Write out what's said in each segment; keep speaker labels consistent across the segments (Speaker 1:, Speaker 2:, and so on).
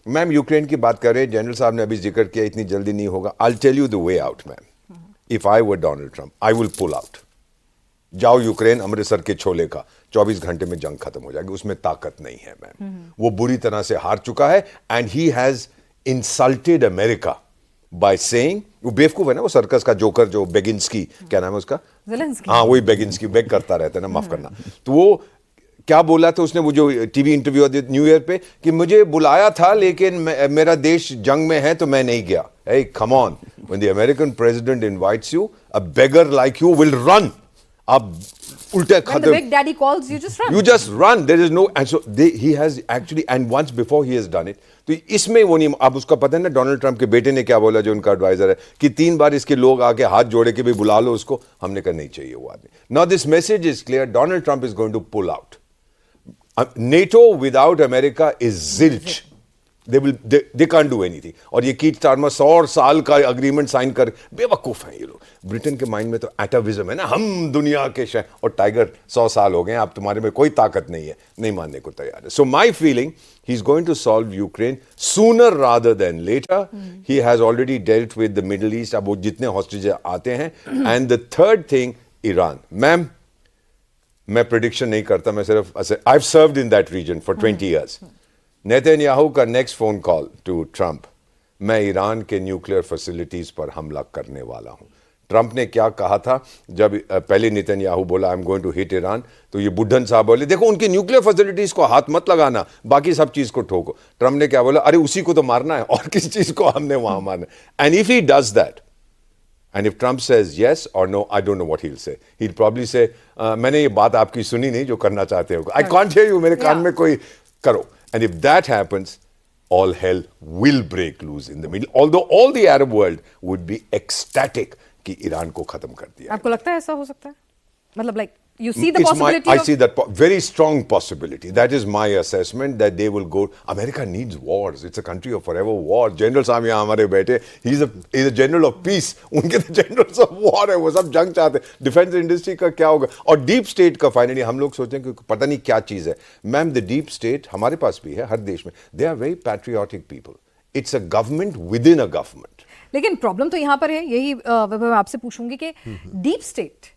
Speaker 1: Ma'am Ukraine की बात कर रहे हैं, जनरल साहब ने अभी जिक्र किया इतनी जल्दी नहीं होगा. I will tell you the way out ma'am. If I were Donald Trump I will pull out. जाओ यूक्रेन, अमृतसर के छोले का 24 घंटे में जंग खत्म हो जाएगी. उसमें ताकत नहीं है मैम. वो बुरी तरह से हार चुका है and he has insulted America by saying, वो बेवकूफ है ना, वो सर्कस का जोकर जो बेगिंस्की, क्या नाम है उसका, हाँ वही बेगिंस्की, बेग करता रहता है ना, माफ करना. तो वो क्या बोला था उसने, वो जो टीवी इंटरव्यू दिया न्यू ईयर पे, कि मुझे बुलाया था लेकिन मेरा देश जंग में है तो मैं नहीं गया. Hey, come on. When the American president invites you, a beggar like you will run. आप उल्टे
Speaker 2: When the big daddy calls, you just run.
Speaker 1: You just run. There is no, and so he has actually, and once before he has done it. तो इसमें वो नहीं, अब उसका पता है ना डोनाल्ड ट्रंप के बेटे ने क्या बोला, जो उनका एडवाइजर है, कि 3 बार इसके लोग आके हाथ जोड़े के भी बुला लो उसको. हमने कहा नहीं चाहिए वो आदमी. Now this message is clear. Donald Trump is going to pull out. NATO without America is zilch. They can't do anything. और ये कीट स्टारमर 100 साल का अग्रीमेंट साइन कर, बेवकूफ हैं ये लोग. ब्रिटेन के माइंड में तो एटाविज्म है ना, हम दुनिया के शहर, और टाइगर 100 साल हो गए, अब तुम्हारे में कोई ताकत नहीं है, नहीं मानने को तैयार है. So my feeling, he is going to solve Ukraine sooner rather than later. He has already dealt with the Middle East. अब वो जितने हॉस्टेज आते हैं. And the third thing, Iran. Ma'am मैं प्रिडिक्शन नहीं करता, मैं सिर्फ I have served in that region for 20 years. Netanyahu का next phone call to Trump, मैं ईरान के न्यूक्लियर फैसिलिटीज पर हमला करने वाला हूं. ट्रंप ने क्या कहा था जब पहले नेतन्याहू बोला I am going to hit Iran, तो ये बुड्ढन साहब बोले देखो उनकी न्यूक्लियर फैसिलिटीज को हाथ मत लगाना, बाकी सब चीज को ठोको. ट्रंप ने क्या बोला, अरे उसी को तो मारना है, और किस चीज को हमने वहां मारना है. And if he does that, and if Trump says yes or no, I don't know what he'll say. He'll probably say, मैंने ये बात आपकी सुनी नहीं जो करना चाहते हो. I can't hear you, मेरे कान में कोई करो. And if that happens, all hell will break loose in the middle. Although all the Arab world would be ecstatic कि ईरान को खत्म कर दिया.
Speaker 2: आपको लगता है ऐसा हो सकता है? मतलब like you see the possibility
Speaker 1: I see that very strong possibility. That is my assessment that they will go. America needs wars. It's a country of forever war. General साहब यहाँ हमारे बैठे, he's a general of peace. उनके तो generals of war है, वो सब जंग चाहते हैं. डिफेंस इंडस्ट्री का क्या होगा, और डीप स्टेट का फाइनली हम लोग सोचते हैं कि पता नहीं क्या चीज है. मैम द डीप स्टेट हमारे पास भी है, हर देश में. They are very patriotic people. It's a government within a government.
Speaker 2: लेकिन प्रॉब्लम तो यहाँ पर है, यही मैं आपसे पूछूंगी कि डीप स्टेट,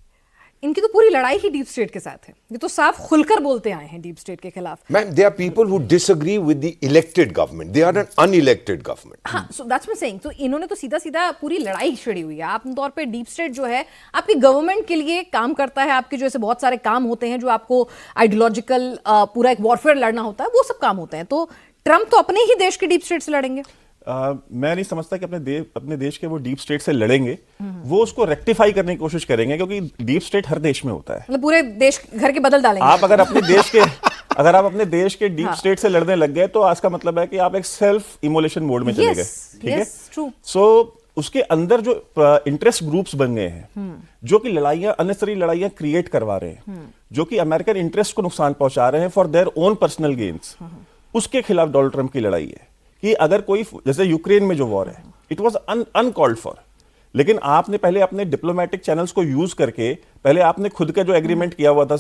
Speaker 2: इनकी तो पूरी लड़ाई ही डीप स्टेट के साथ है. ये तो साफ खुलकर बोलते आए हैं डीप स्टेट के खिलाफ.
Speaker 1: Ma'am they are people who disagree with the elected government. They are an unelected government.
Speaker 2: हाँ, सो दैट्स माय सेइंग. तो इन्होंने तो सीधा सीधा पूरी लड़ाई छिड़ी हुई है. आमतौर पे डीप स्टेट जो है आपकी गवर्नमेंट के लिए काम करता है. आपके जो ऐसे बहुत सारे काम होते हैं जो आपको आइडियोलॉजिकल पूरा एक वॉरफेयर लड़ना होता है, वो सब काम होते हैं. तो ट्रम्प तो अपने ही देश के डीप स्टेट से लड़ेंगे.
Speaker 3: मैं नहीं समझता कि अपने देश के वो डीप स्टेट से लड़ेंगे. वो उसको रेक्टिफाई करने की कोशिश करेंगे, क्योंकि डीप स्टेट हर देश में होता है.
Speaker 2: मतलब पूरे देश घर के बदल डालेंगे.
Speaker 3: आप अगर अपने देश के डीप स्टेट से लड़ने लग गए तो आज का मतलब है कि आप एक सेल्फ इमोलेशन मोड में चले गए. ठीक है. सो उसके अंदर जो इंटरेस्ट ग्रुप्स बन गए हैं, जो कि लड़ाइयां, अननेसेसरी लड़ाइयां क्रिएट करवा रहे हैं, जो कि अमेरिकन इंटरेस्ट को नुकसान पहुंचा रहे हैं for their own personal gains, उसके खिलाफ डोनाल्ड ट्रंप की लड़ाई है. कि अगर कोई, जैसे यूक्रेन में जो वॉर है, इट वाज अनकॉल्ड फॉर, लेकिन आपने पहले अपने डिप्लोमेटिक चैनल्स को यूज करके, पहले आपने खुद का जो एग्रीमेंट किया हुआ था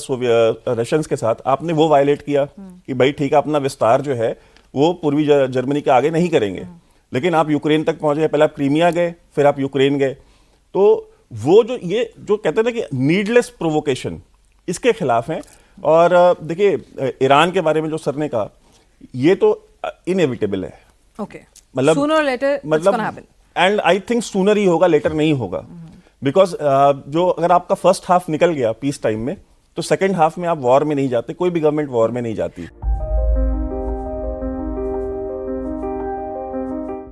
Speaker 3: रशियंस के साथ, आपने वो वायलेट किया कि भाई ठीक है, अपना विस्तार जो है वो पूर्वी जर्मनी के आगे नहीं करेंगे. लेकिन आप यूक्रेन तक पहुंचे, पहले आप क्रीमिया गए, फिर आप यूक्रेन गए. तो वो ये जो कहते हैं ना कि नीडलेस प्रोवोकेशन, इसके खिलाफ है. और देखिए ईरान के बारे में जो सर ने कहा, ये तो इनएविटेबल है.
Speaker 2: Okay.
Speaker 3: मतलब
Speaker 2: sooner or later it's gonna happen.
Speaker 3: And I think sooner ही होगा, लेटर नहीं होगा. बिकॉज जो अगर आपका फर्स्ट हाफ निकल गया पीस टाइम में, तो सेकंड हाफ में आप वॉर में नहीं जाते. कोई भी गवर्नमेंट वॉर में नहीं जाती.